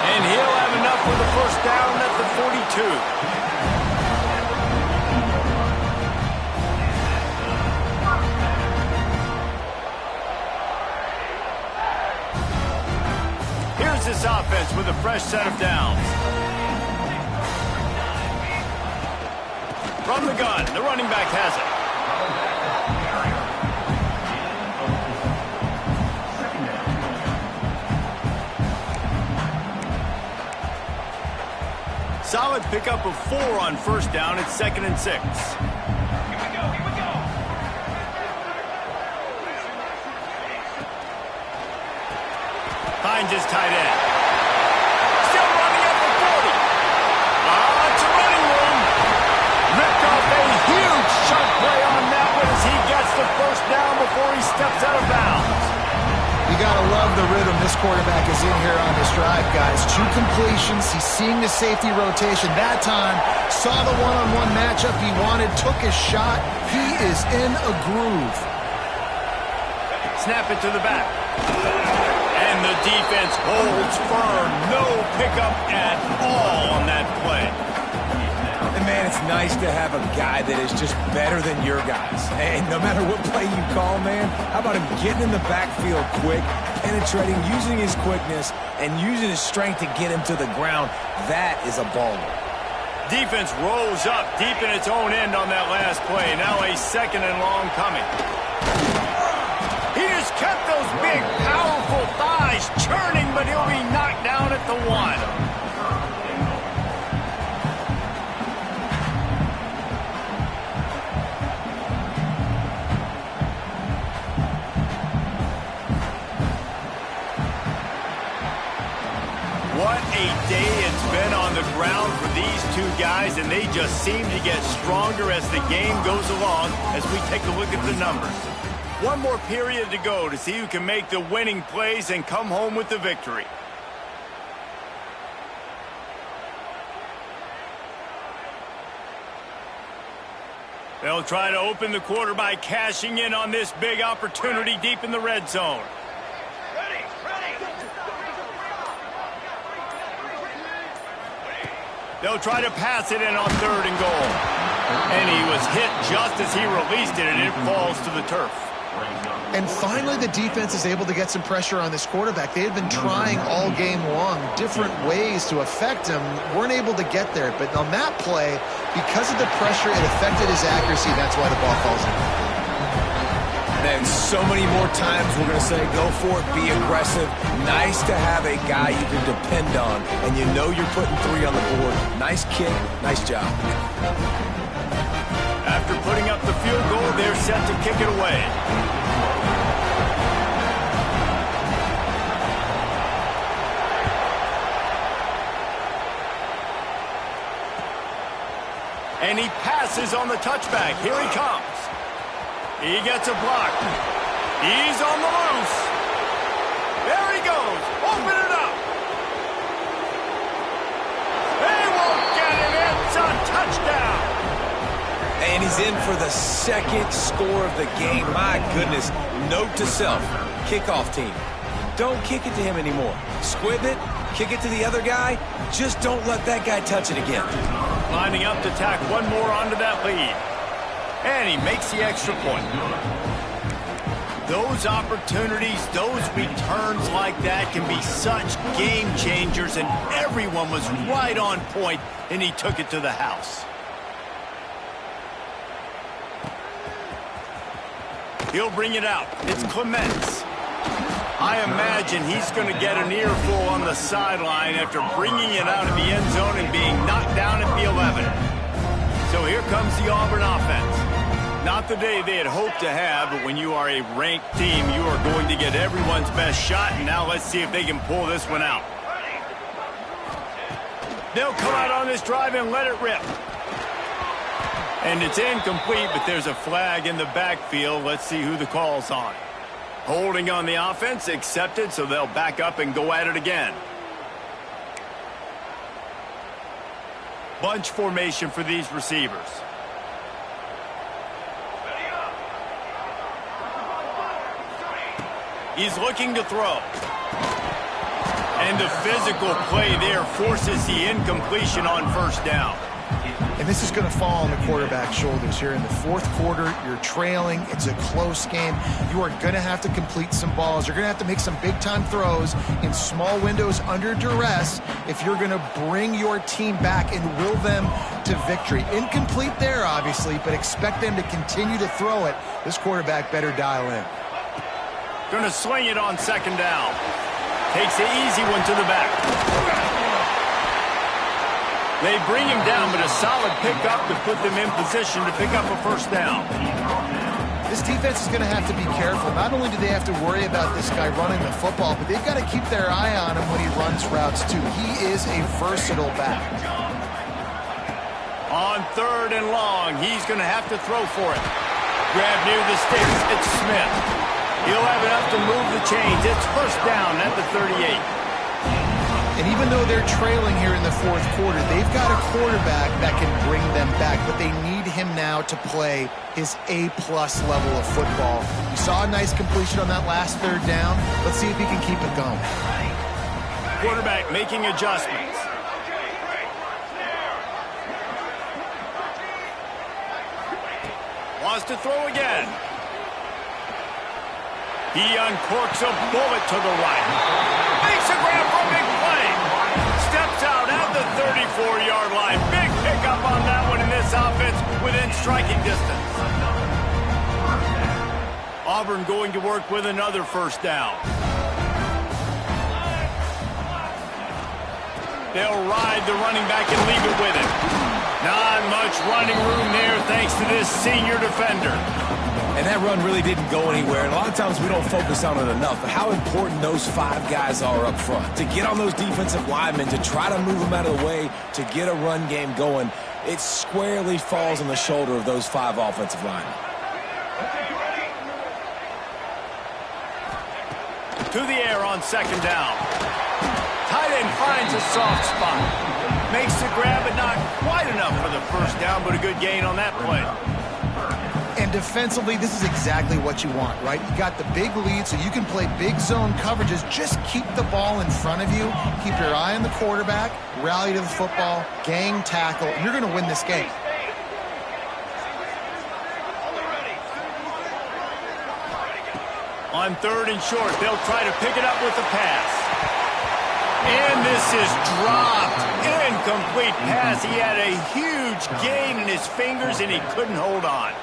And he'll have enough for the first down at the 42. Here's this offense with a fresh set of downs. From the gun, the running back has it. Solid pickup of 4 on first down. It's 2nd and 6. Finds his tight end. Still running at the 40. It's a running room. Ripped off a huge chunk play on that one as he gets the first down before he steps out of bounds. You got to love the rhythm this quarterback is in here on this drive, guys. 2 completions. He's seeing the safety rotation. That time, saw the one-on-one matchup he wanted, took his shot. He is in a groove. Snap it to the back. And the defense holds firm. No pickup at all on that play. And, man, it's nice to have a guy that is just better than your guys. And no matter what play you call, man, how about him getting in the backfield quick, penetrating, using his quickness, and using his strength to get him to the ground. That is a baller. Defense rose up deep in its own end on that last play. Now a 2nd and long coming. He just kept those big, powerful thighs churning, but he'll be knocked down at the 1. What a day it's been on the ground for these 2 guys, and they just seem to get stronger as the game goes along as we take a look at the numbers. One more period to go to see who can make the winning plays and come home with the victory. They'll try to open the quarter by cashing in on this big opportunity deep in the red zone. They'll try to pass it in on 3rd and goal. And he was hit just as he released it, and it falls to the turf. And finally, the defense is able to get some pressure on this quarterback. They had been trying all game long different ways to affect him. Weren't able to get there. But on that play, because of the pressure, it affected his accuracy. That's why the ball falls in. And so many more times we're going to say, go for it, be aggressive. Nice to have a guy you can depend on, and you know you're putting 3 on the board. Nice kick, nice job. After putting up the field goal, they're set to kick it away. And he passes on the touchback. Here he comes. He gets a block. He's on the loose. There he goes. Open it up. They won't get it. It's a touchdown. And he's in for the second score of the game. My goodness. Note to self. Kickoff team. Don't kick it to him anymore. Squib it. Kick it to the other guy. Just don't let that guy touch it again. Lining up to tack one more onto that lead. And he makes the extra point. Those opportunities, those returns like that can be such game changers, and everyone was right on point, and he took it to the house. He'll bring it out. It's Clements. I imagine he's going to get an earful on the sideline after bringing it out of the end zone and being knocked down at the 11. So here comes the Auburn offense. Not the day they had hoped to have, but when you are a ranked team, you are going to get everyone's best shot, and now let's see if they can pull this one out. They'll come out on this drive and let it rip. And it's incomplete, but there's a flag in the backfield. Let's see who the call's on. Holding on the offense, accepted, so they'll back up and go at it again. Bunch formation for these receivers. He's looking to throw. And the physical play there forces the incompletion on first down. And this is going to fall on the quarterback's shoulders here in the fourth quarter. You're trailing. It's a close game. You are going to have to complete some balls. You're going to have to make some big-time throws in small windows under duress if you're going to bring your team back and will them to victory. Incomplete there, obviously, but expect them to continue to throw it. This quarterback better dial in. Going to swing it on second down. Takes the easy one to the back. They bring him down, but a solid pickup to put them in position to pick up a first down. This defense is going to have to be careful. Not only do they have to worry about this guy running the football, but they've got to keep their eye on him when he runs routes, too. He is a versatile back. On third and long, he's going to have to throw for it. Grab near the sticks. It's Smith. He'll have enough to move the chains. It's first down at the 38. And even though they're trailing here in the fourth quarter, they've got a quarterback that can bring them back, but they need him now to play his A-plus level of football. You saw a nice completion on that last third down. Let's see if he can keep it going. Quarterback making adjustments. Wants to throw again. He uncorks a bullet to the right. Makes a grab for a big play. Steps out at the 34-yard line. Big pickup on that one in this offense within striking distance. Auburn going to work with another first down. They'll ride the running back and leave it with him. Not much running room there thanks to this senior defender. And that run really didn't go anywhere. And a lot of times we don't focus on it enough. But how important those five guys are up front. To get on those defensive linemen, to try to move them out of the way, to get a run game going, it squarely falls on the shoulder of those five offensive linemen. To the air on second down. Tight end finds a soft spot. Makes the grab, but not quite enough for the first down, but a good gain on that play. And defensively, this is exactly what you want, right? You got the big lead, so you can play big zone coverages. Just keep the ball in front of you. Keep your eye on the quarterback. Rally to the football. Gang tackle. And you're going to win this game. On third and short, they'll try to pick it up with the pass. And this is dropped. Incomplete pass. He had a huge gain in his fingers, and he couldn't hold on.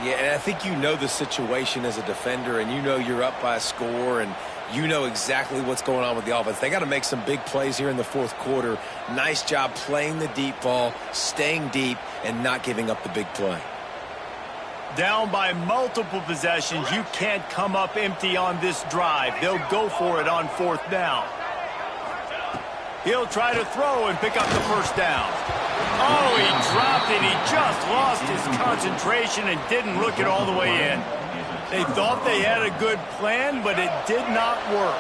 Yeah, and I think you know the situation as a defender, and you know you're up by a score, and you know exactly what's going on with the offense. They got to make some big plays here in the fourth quarter. Nice job playing the deep ball, staying deep, and not giving up the big play. Down by multiple possessions, you can't come up empty on this drive. They'll go for it on 4th down. He'll try to throw and pick up the 1st down. Oh, he dropped it. He just lost his concentration and didn't look it all the way in. They thought they had a good plan, but it did not work.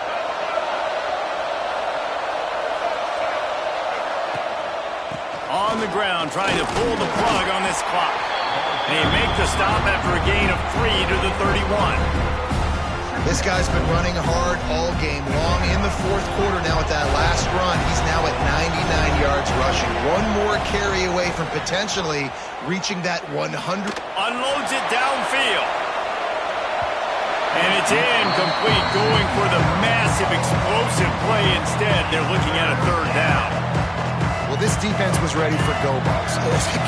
On the ground, trying to pull the plug on this clock. And he makes the stop after a gain of 3 to the 31. This guy's been running hard all game long. In the 4th quarter now with that last run, he's now at 99 yards rushing. One more carry away from potentially reaching that 100. Unloads it downfield. And it's incomplete, going for the massive explosive play instead. They're looking at a 3rd down. Well, this defense was ready for go balls.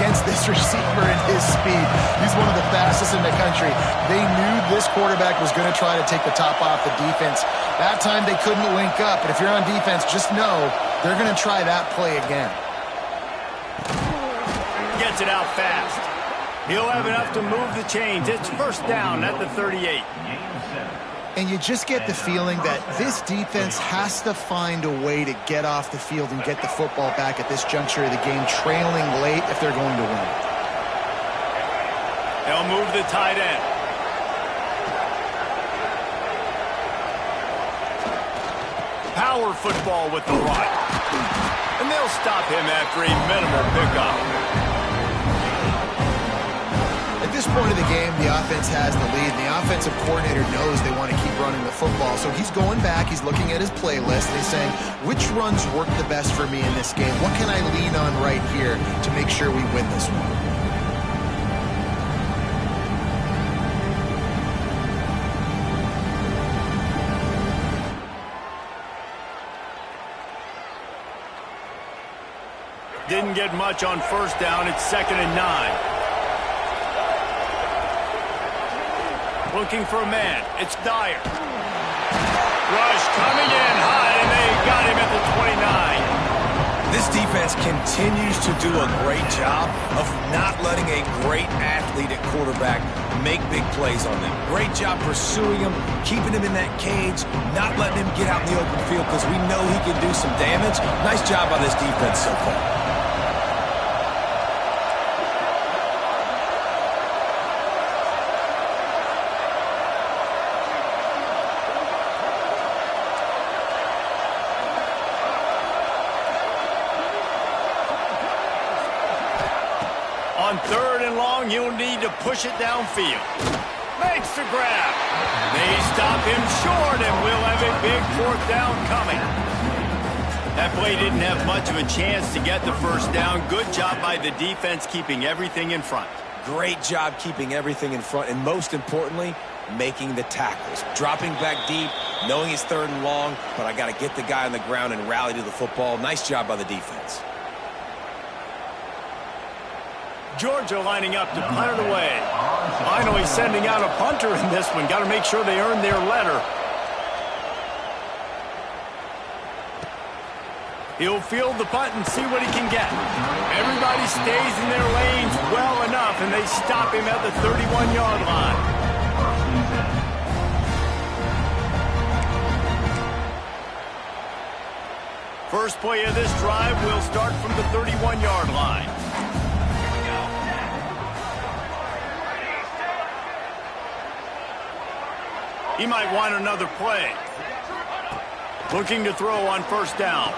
Against this receiver and his speed, he's one of the fastest in the country. They knew this quarterback was going to try to take the top off the defense. That time they couldn't link up, but if you're on defense, just know they're going to try that play again. Gets it out fast. He'll have enough to move the chains. It's 1st down at the 38. And you just get the feeling that this defense has to find a way to get off the field and get the football back at this juncture of the game, trailing late if they're going to win. They'll move the tight end. Power football with the right. And they'll stop him after a minimal pickup. At this point of the game, the offense has the lead, and the offensive coordinator knows they want to keep running the football. So he's going back, he's looking at his playlist, and he's saying, which runs work the best for me in this game? What can I lean on right here to make sure we win this one? Didn't get much on 1st down. It's 2nd and 9. Looking for a man. It's Dyer. Rush coming in high, and they got him at the 29. This defense continues to do a great job of not letting a great athlete at quarterback make big plays on them. Great job pursuing him, keeping him in that cage, not letting him get out in the open field because we know he can do some damage. Nice job by this defense so far. On 3rd and long, you'll need to push it downfield. Makes the grab. They stop him short, and we'll have a big 4th down coming. That play didn't have much of a chance to get the 1st down. Good job by the defense keeping everything in front. Great job keeping everything in front, and most importantly, making the tackles. Dropping back deep, knowing it's 3rd and long, but I got to get the guy on the ground and rally to the football. Nice job by the defense. Georgia lining up to punt it away. Finally sending out a punter in this one. Got to make sure they earn their letter. He'll field the punt and see what he can get. Everybody stays in their lanes well enough, and they stop him at the 31-yard line. First play of this drive will start from the 31-yard line. He might want another play. Looking to throw on 1st down.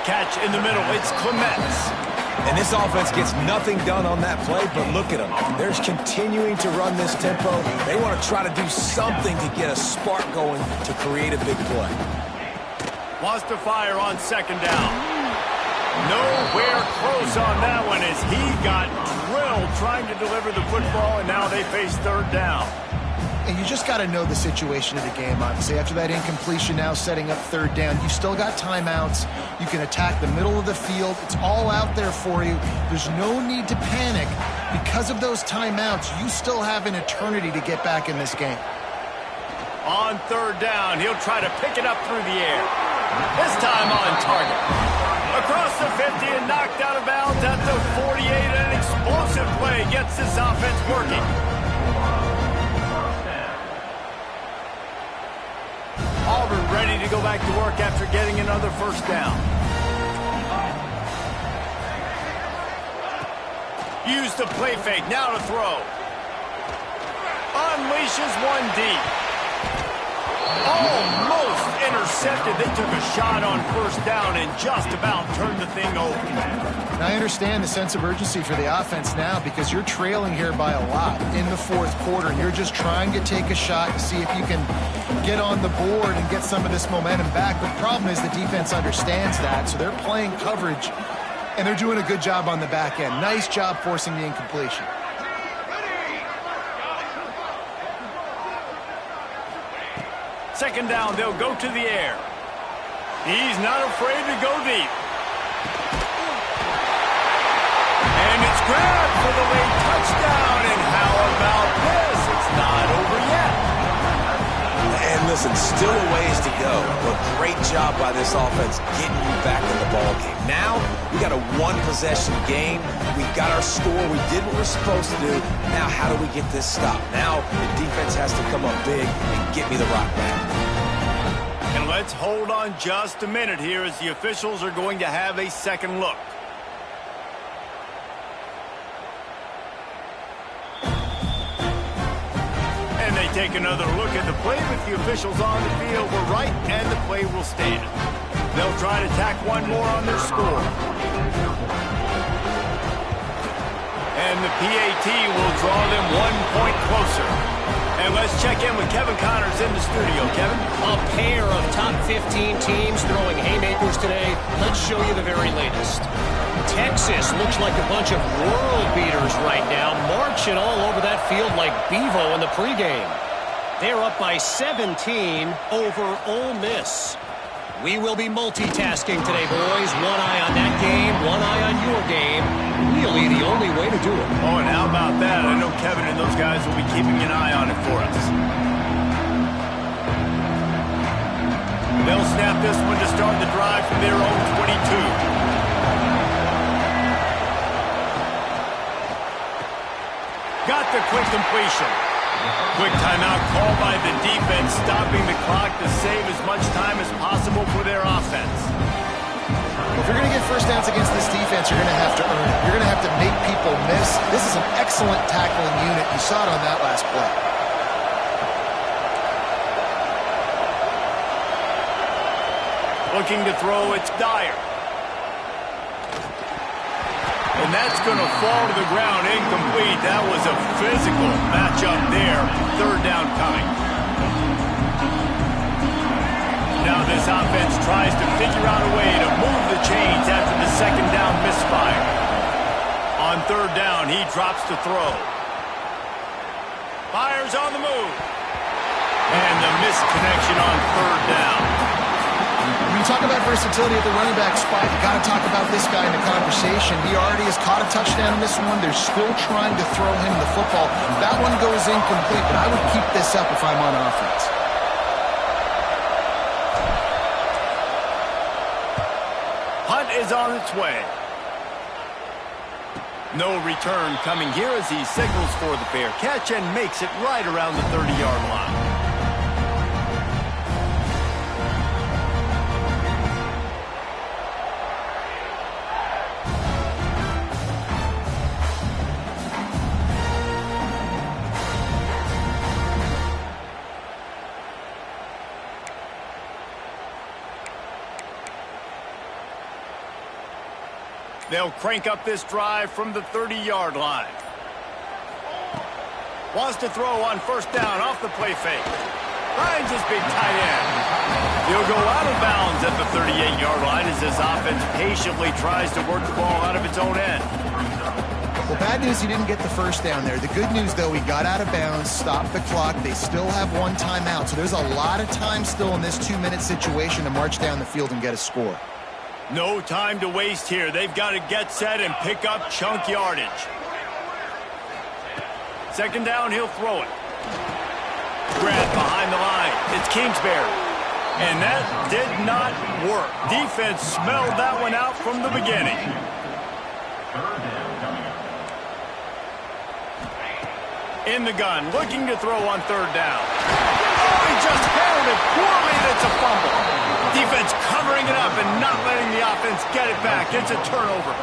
Catch in the middle. It's Clements. And this offense gets nothing done on that play, but look at them. They're continuing to run this tempo. They want to try to do something to get a spark going to create a big play. Wants to fire on 2nd down. Nowhere close on that one as he got drilled trying to deliver the football, and now they face 3rd down. And you just got to know the situation of the game, obviously. After that incompletion, now setting up 3rd down, you've still got timeouts. You can attack the middle of the field. It's all out there for you. There's no need to panic. Because of those timeouts, you still have an eternity to get back in this game. On 3rd down, he'll try to pick it up through the air. This time on target. Across the 50 and knocked out of bounds at the 48. An explosive play gets this offense working. go back to work after getting another first down. Use the play fake, now to throw. Unleashes one deep. Almost intercepted. They took a shot on first down and just about turned the thing over. Now, I understand the sense of urgency for the offense now because you're trailing here by a lot in the fourth quarter, and you're just trying to take a shot to see if you can get on the board and get some of this momentum back. But the problem is the defense understands that, so they're playing coverage, and they're doing a good job on the back end. Nice job forcing the incompletion. Second down, they'll go to the air. He's not afraid to go deep. And it's grabbed for the late touchdown. And how about this? It's not over yet. And listen, still a ways to go, but great job by this offense getting you back in the ballgame. Now, we got a one-possession game. We got our score. We did what we're supposed to do. Now, how do we get this stopped? Now, the defense has to come up big and get me the rock back. And let's hold on just a minute here as the officials are going to have a second look. And they take another look at the play with the officials on the field. We're right, and the play will stand. They'll try to tack one more on their score. And the PAT will draw them 1 point closer. And let's check in with Kevin Connors in the studio. Kevin? A pair of top 15 teams throwing haymakers today. Let's show you the very latest. Texas looks like a bunch of world beaters right now, marching all over that field like Bevo in the pregame. They're up by 17 over Ole Miss. We will be multitasking today, boys. One eye on that game, one eye on your game. Really the only way to do it. Oh, and how about that? I know Kevin and those guys will be keeping an eye on it for us. They'll snap this one to start the drive from their own 22. Got the quick completion. Quick timeout called by the defense, stopping the clock to save as much time as possible for their offense. If you're going to get first downs against this defense, you're going to have to earn it. You're going to have to make people miss. This is an excellent tackling unit. You saw it on that last play. Looking to throw, it's Dyer. And that's going to fall to the ground, incomplete. That was a physical matchup there. Third down coming. Now this offense tries to figure out a way to move the chains after the second down misfire. On third down, he drops to throw. Fires on the move. And the misconnection on third down. When you talk about versatility at the running back spot, you got to talk about this guy in the conversation. He already has caught a touchdown in this one. They're still trying to throw him the football. That one goes incomplete, but I would keep this up if I'm on offense. Hunt is on its way. No return coming here as he signals for the fair catch and makes it right around the 30-yard line. They'll crank up this drive from the 30-yard line. Wants to throw on first down off the play fake. Finds his big tight end. He'll go out of bounds at the 38-yard line as this offense patiently tries to work the ball out of its own end. Well, bad news, he didn't get the first down there. The good news, though, he got out of bounds, stopped the clock. They still have one timeout, so there's a lot of time still in this 2-minute situation to march down the field and get a score. No time to waste here. They've got to get set and pick up chunk yardage. Second down, he'll throw it. Grabbed behind the line. It's Kingsbury. And that did not work. Defense smelled that one out from the beginning. In the gun, looking to throw on third down. Oh, he just held it poorly, and it's a fumble. Defense covering it up and not letting the offense get it back. It's a turnover.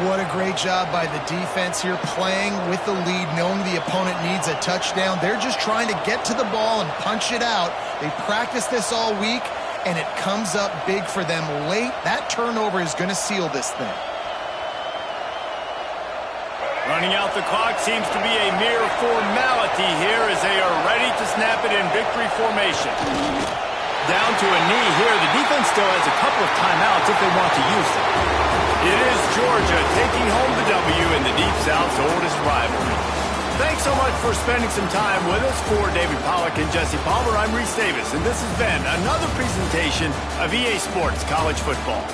What a great job by the defense here, playing with the lead, knowing the opponent needs a touchdown. They're just trying to get to the ball and punch it out. They practiced this all week, and it comes up big for them late. That turnover is going to seal this thing. Running out the clock seems to be a mere formality here as they are ready to snap it in victory formation. Down to a knee here. The defense still has a couple of timeouts if they want to use them. It is Georgia taking home the W in the Deep South's oldest rivalry. Thanks so much for spending some time with us. For David Pollack and Jesse Palmer, I'm Reese Davis, and this has been another presentation of EA Sports College Football.